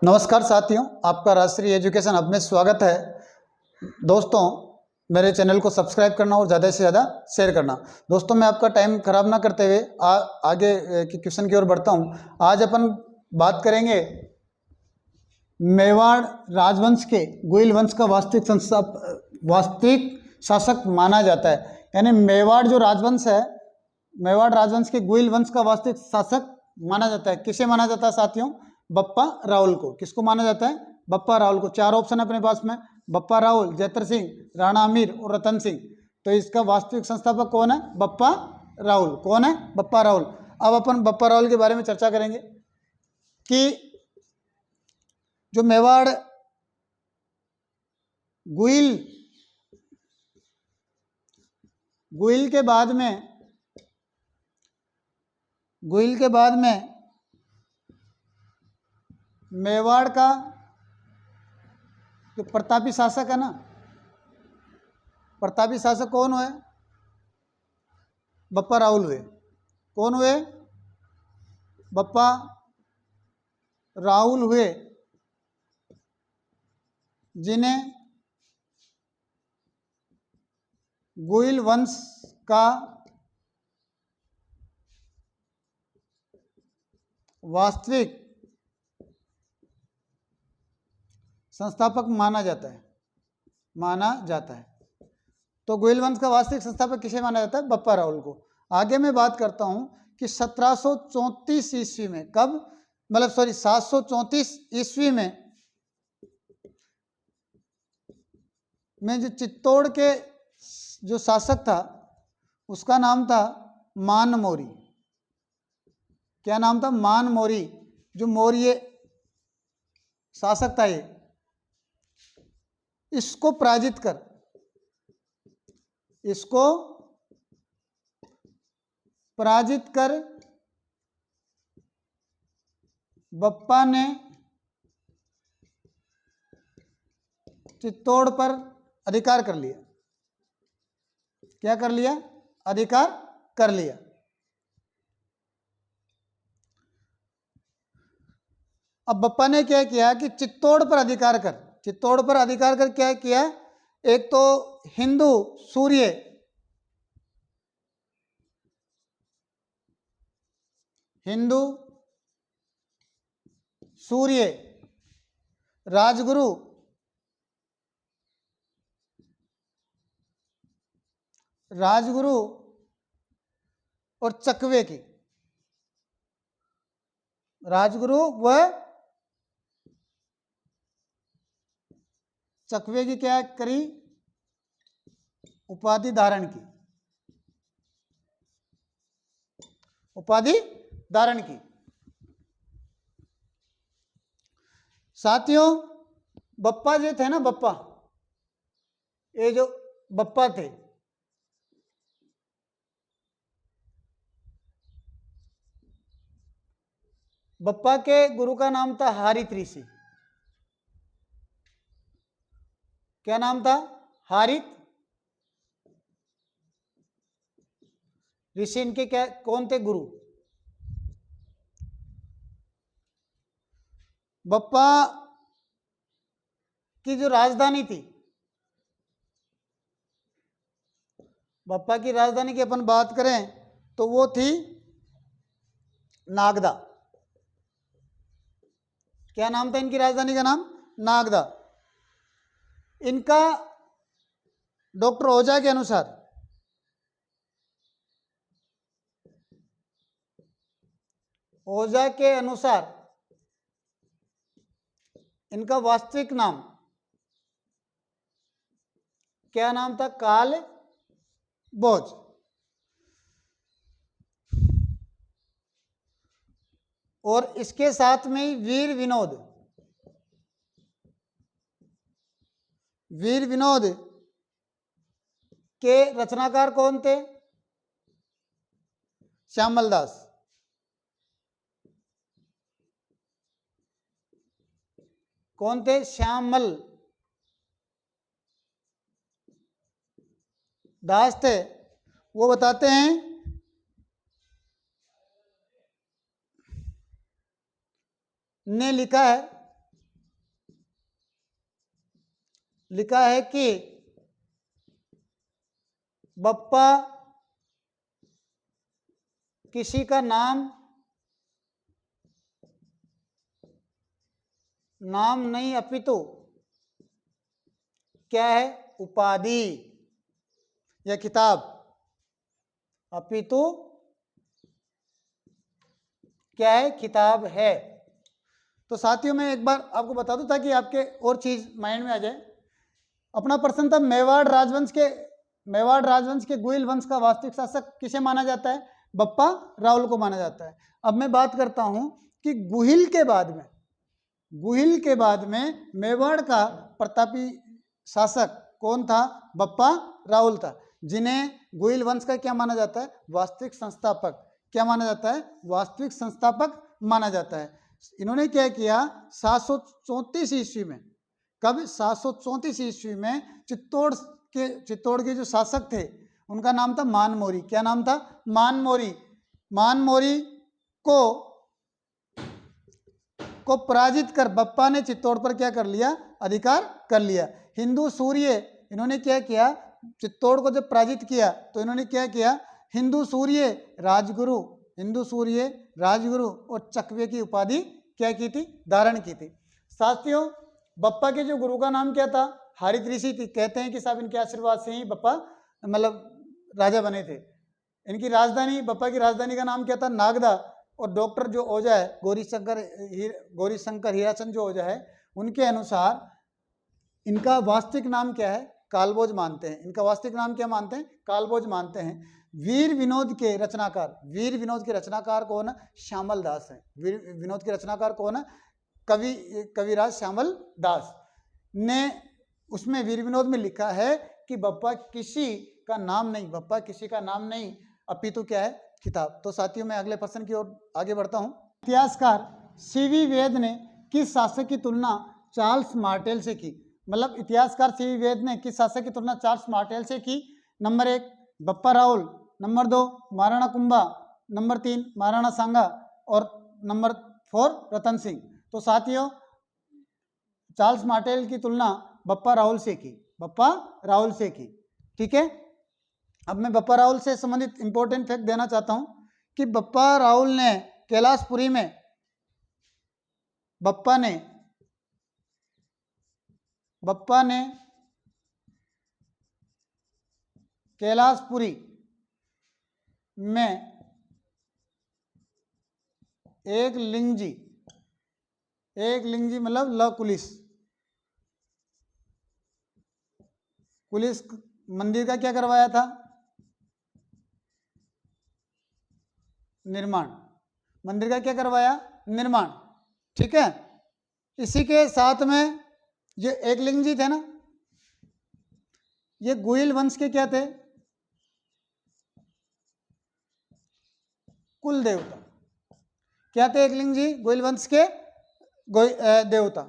नमस्कार साथियों, आपका राष्ट्रीय एजुकेशन हब में स्वागत है। दोस्तों, मेरे चैनल को सब्सक्राइब करना और ज़्यादा से ज़्यादा शेयर करना। दोस्तों, मैं आपका टाइम खराब ना करते हुए आगे के क्वेश्चन की ओर बढ़ता हूँ। आज अपन बात करेंगे मेवाड़ राजवंश के गोइल वंश का वास्तविक शासक माना जाता है। यानी मेवाड़ जो राजवंश है, मेवाड़ राजवंश के गोइल वंश का वास्तविक शासक माना जाता है। किसे माना जाता है साथियों? बप्पा राहुल को। किसको माना जाता है? बप्पा राहुल को। चार ऑप्शन है अपने पास में, बप्पा राहुल, जैतर सिंह, राणा अमीर और रतन सिंह। तो इसका वास्तविक संस्थापक कौन है? बप्पा राहुल। कौन है? बप्पा राहुल। अब अपन बप्पा राहुल के बारे में चर्चा करेंगे कि जो मेवाड़ गुइल के बाद में मेवाड़ का जो प्रतापी शासक है ना, प्रतापी शासक कौन हुए? बप्पा राहुल हुए। कौन हुए? बप्पा राहुल हुए, जिन्हें गोइल वंश का वास्तविक संस्थापक माना जाता है। तो गोइल वंश का वास्तविक संस्थापक किसे माना जाता है? बप्पा राहुल को। आगे मैं बात करता हूं कि 1734 ईस्वी में, कब, मतलब 734 ईस्वी में जो चित्तौड़ के जो शासक था उसका नाम था मानमोरी। क्या नाम था? मानमोरी। जो मौर्य शासक था, ये इसको पराजित कर बप्पा ने चित्तौड़ पर अधिकार कर लिया। क्या कर लिया? अधिकार कर लिया। अब बप्पा ने क्या किया कि चित्तौड़ पर अधिकार कर क्या किया? एक तो हिंदू सूर्य राजगुरु और चकवे की, राजगुरु व चकवे की क्या करी? उपाधि धारण की। साथियों, बप्पा जो थे ना, ये जो बप्पा थे, बप्पा के गुरु का नाम था हारित ऋषि। क्या नाम था? हारित ऋषि। इनके क्या, कौन थे गुरु? बप्पा की जो राजधानी थी, बप्पा की राजधानी की अपन बात करें तो वो थी नागदा। क्या नाम था इनकी राजधानी का? नाम नागदा। इनका डॉक्टर ओझा के अनुसार इनका वास्तविक नाम क्या नाम था? काल बोझ। और इसके साथ में ही वीर विनोद के रचनाकार कौन थे? श्यामल दास। कौन थे? श्यामल दास थे। वो बताते हैं ने लिखा है लिखा है कि बप्पा किसी का नाम नहीं अपितु क्या है, उपाधि या किताब, अपितु क्या है, किताब है। तो साथियों मैं एक बार आपको बता दूं ताकि आपके और चीज माइंड में आ जाए। अपना प्रश्न था मेवाड़ राजवंश के गुइल वंश का वास्तविक शासक किसे माना जाता है, बप्पा राहुल को माना जाता है। अब मैं बात करता हूं कि गुहिल के बाद में मेवाड़ का प्रतापी शासक कौन था, बप्पा राहुल था, जिन्हें गुइल वंश का क्या माना जाता है, वास्तविक संस्थापक, क्या माना जाता है, वास्तविक संस्थापक माना जाता है। इन्होंने क्या किया 734 ईस्वी में, कब 734 ईस्वी में चित्तौड़ के जो शासक थे उनका नाम था मानमोरी। क्या नाम था, मानमोरी को पराजित कर बप्पा ने चित्तौड़ पर क्या कर लिया, अधिकार कर लिया। हिंदू सूर्य, इन्होंने क्या किया, चित्तौड़ को जब पराजित किया तो इन्होंने क्या किया, हिंदू सूर्य राजगुरु और चकवे की उपाधि क्या की थी, धारण की थी। साथियों बप्पा के जो गुरु का नाम क्या था, हरित ऋषि थी। कहते हैं कि साहब इनके आशीर्वाद से ही बप्पा मतलब राजा बने थे। इनकी राजधानी, बप्पा की राजधानी का नाम क्या था, नागदा। और डॉक्टर जो ओझा है गौरीशंकर हीराचंद जो ओझा है, उनके अनुसार इनका वास्तविक नाम क्या है, कालभोज मानते हैं। इनका वास्तविक नाम क्या मानते हैं, कालभोज मानते हैं। वीर विनोद के रचनाकार कौन है, श्यामल दास है। वीर विनोद के रचनाकार कौन है, कविराज श्यामल दास ने उसमें वीर विनोद में लिखा है कि बप्पा किसी का नाम नहीं अपितु क्या है, किताब। तो साथियों मैं अगले प्रश्न की ओर आगे बढ़ता हूं। इतिहासकार सीवी वेद ने किस शासक की तुलना चार्ल्स मार्टेल से की, मतलब इतिहासकार सीवी वेद ने किस शासक की तुलना चार्ल्स मार्टेल से की। Number 1 Bappa Rawal, number 2 Maharana Kumbha, number 3 Maharana Sanga और नंबर 4 रतन सिंह। तो साथियों चार्ल्स मार्टेल की तुलना बप्पा राहुल से की, ठीक है। अब मैं बप्पा राहुल से संबंधित इंपॉर्टेंट फैक्ट देना चाहता हूं कि बप्पा राहुल ने कैलाशपुरी में बप्पा ने कैलाशपुरी में एक लिंगजी मतलब ल कुलिस मंदिर का क्या करवाया था, निर्माण। मंदिर का क्या करवाया, निर्माण, ठीक है। इसी के साथ में ये एकलिंग जी थे ना, ये गुहिल वंश के क्या थे, कुल देवता। क्या थे एकलिंग जी, गुहिल वंश के देवता।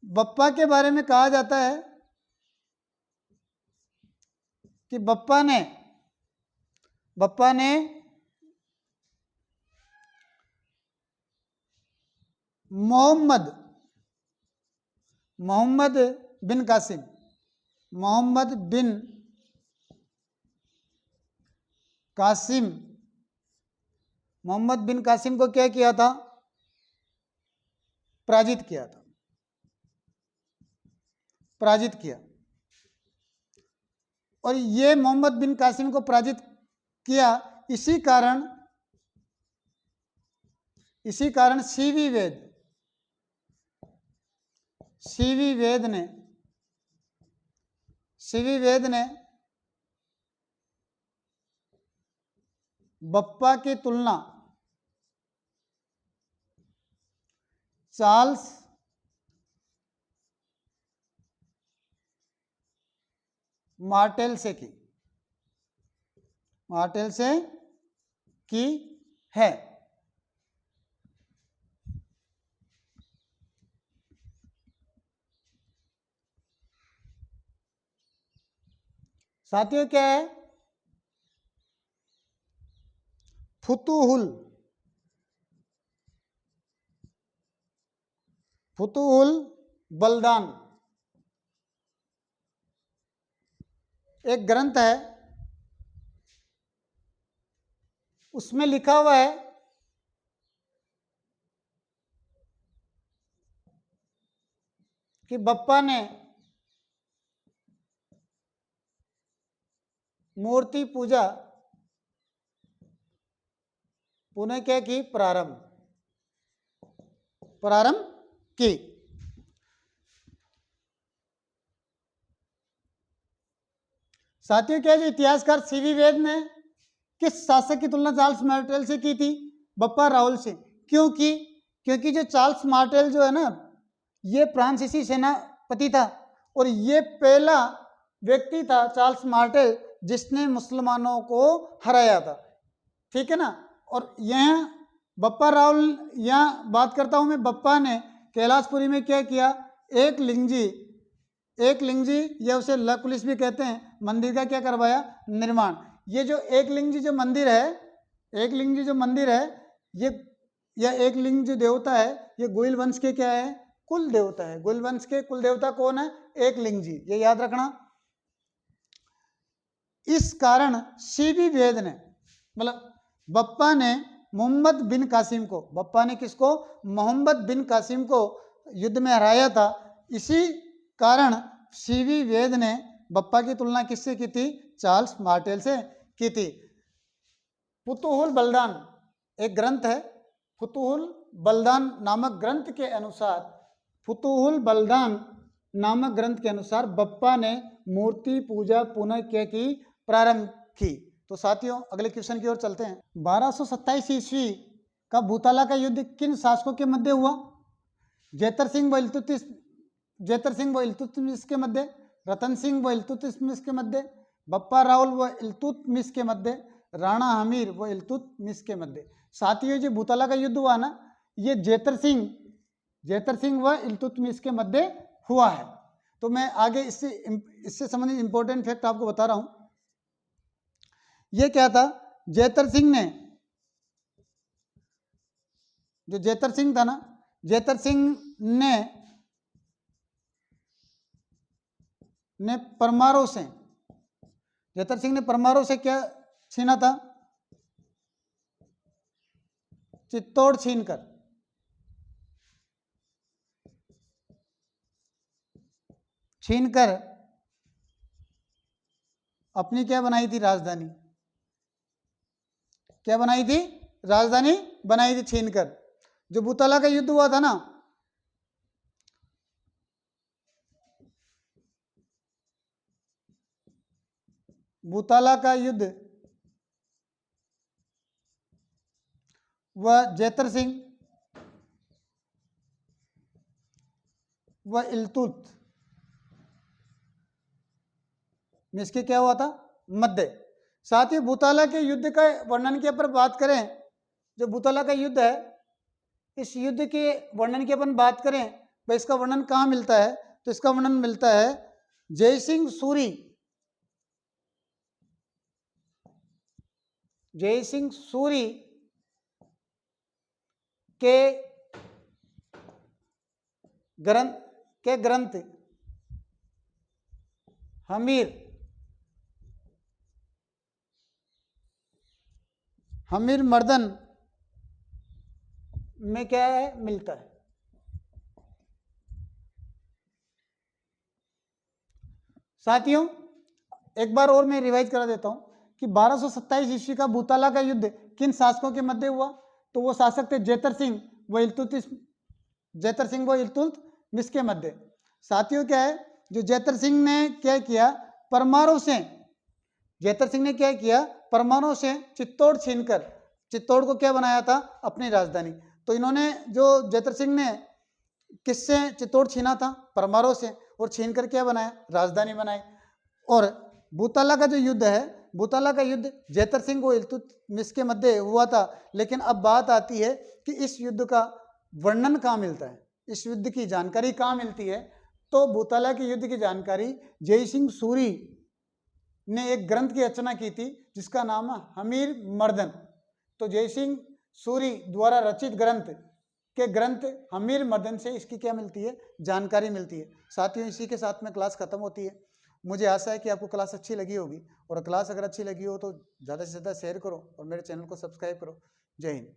बप्पा के बारे में कहा जाता है कि बप्पा ने मोहम्मद बिन कासिम को क्या किया था, पराजित किया। और ये मोहम्मद बिन कासिम को पराजित किया, इसी कारण सीवी वेद ने बप्पा की तुलना चार्ल्स मार्टेल से की है। साथियों क्या है, फुतुहुल बलदान एक ग्रंथ है, उसमें लिखा हुआ है कि बप्पा ने मूर्ति पूजा पुनः क्या की, प्रारंभ की। साथियों, क्या जो इतिहासकार सीवी वेद ने किस शासक की तुलना चार्ल्स मार्टेल से की थी? बप्पा राहुल से। क्योंकि जो चार्ल्स मार्टेल जो है ना, ये फ्रांसीसी सेनापति था और ये पहला व्यक्ति था चार्ल्स मार्टेल जिसने मुसलमानों को हराया था, ठीक है ना। और यह बप्पा राहुल, यहाँ बात करता हूं मैं, बप्पा ने कैलाशपुरी में क्या किया, एक लिंगजी या उसे लकुलिश भी कहते हैं, मंदिर का क्या करवाया, निर्माण। ये जो एक लिंगजी जो मंदिर है, ये यह एक लिंग जो देवता है, ये गोइल वंश के क्या है, कुल देवता है। गोइल वंश के कुल देवता कौन है, एक लिंगजी, ये याद रखना। इस कारण सीवी वेद ने, मतलब बप्पा ने मोहम्मद बिन कासिम को, बप्पा ने किसको, मोहम्मद बिन कासिम को युद्ध में हराया था। इसी कारण सीवी वेद ने बप्पा की तुलना किससे की थी, चार्ल्स मार्टेल से की थी। फुतुहुल बलदान एक ग्रंथ है, फुतुहुल बलदान नामक ग्रंथ के अनुसार, फुतुहुल बलदान नामक ग्रंथ के अनुसार बप्पा ने मूर्ति पूजा पुनः क्या की, प्रारंभ की। तो साथियों, अगले क्वेश्चन की ओर चलते हैं। 1227 ईस्वी का भूताला का युद्ध किन शासकों के मध्य हुआ? जेतर सिंह व इल्तुतमिश के मध्य, रतन सिंह व इल्तुतमिश के मध्य, बप्पा राहुल व इल्तुतमिश के मध्य, राणा हमीर व इल्तुतमिश के मध्य। साथियों, जो भूताला का युद्ध हुआ ना, ये जेतर सिंह व इल्तुतमिश के मध्य हुआ है। तो मैं आगे इससे संबंधित इंपॉर्टेंट फैक्ट आपको बता रहा हूं। ये क्या था, जेतर सिंह ने, जो जेतर सिंह था ना, जेतर सिंह ने परमारों से, जेतर सिंह ने परमारों से क्या छीना था, चित्तौड़ छीनकर अपनी क्या बनाई थी, राजधानी, क्या बनाई थी, राजधानी बनाई थी छीनकर। जो भूताला का युद्ध हुआ था ना, भूताला का युद्ध वह जेतर सिंह व इल्तुत मिसके क्या हुआ था, मध्य। साथ ही भूताला के युद्ध का वर्णन के ऊपर बात करें, जो भूताला का युद्ध है, इस युद्ध के वर्णन की अपन बात करें, भाई इसका वर्णन कहाँ मिलता है, तो इसका वर्णन मिलता है जयसिंह सूरी के ग्रंथ हमीर मर्दन में क्या है, मिलता है। साथियों, एक बार और मैं रिवाइज करा देता हूं कि 1227 ईस्वी का भूताला का युद्ध किन शासकों के मध्य हुआ? तो वो शासक थे जेतर सिंह व इल्तुतमिश के मध्य। साथियों, क्या है, जो जेतर सिंह ने क्या किया, परमाणु से चित्तौड़ छीनकर, चित्तौड़ को क्या बनाया था, अपनी राजधानी। तो इन्होंने, जो जेतर सिंह ने किससे चित्तौड़ छीना था, परमाणु से, और छीनकर क्या बनाया, राजधानी बनाई। और भूताला का जो युद्ध है, भूताला का युद्ध जेतर सिंह को इल्तुतमिश के मध्य हुआ था। लेकिन अब बात आती है कि इस युद्ध का वर्णन कहाँ मिलता है, इस युद्ध की जानकारी कहाँ मिलती है? तो भूताला के युद्ध की जानकारी जयसिंह सूरी ने एक ग्रंथ की रचना की थी जिसका नाम है हमीर मर्दन। तो जयसिंह सूरी द्वारा रचित ग्रंथ हमीर मर्दन से इसकी क्या मिलती है, जानकारी मिलती है। साथियों, इसी के साथ में क्लास खत्म होती है। मुझे आशा है कि आपको क्लास अच्छी लगी होगी, और क्लास अगर अच्छी लगी हो तो ज़्यादा से ज़्यादा शेयर करो और मेरे चैनल को सब्सक्राइब करो। जय हिंद।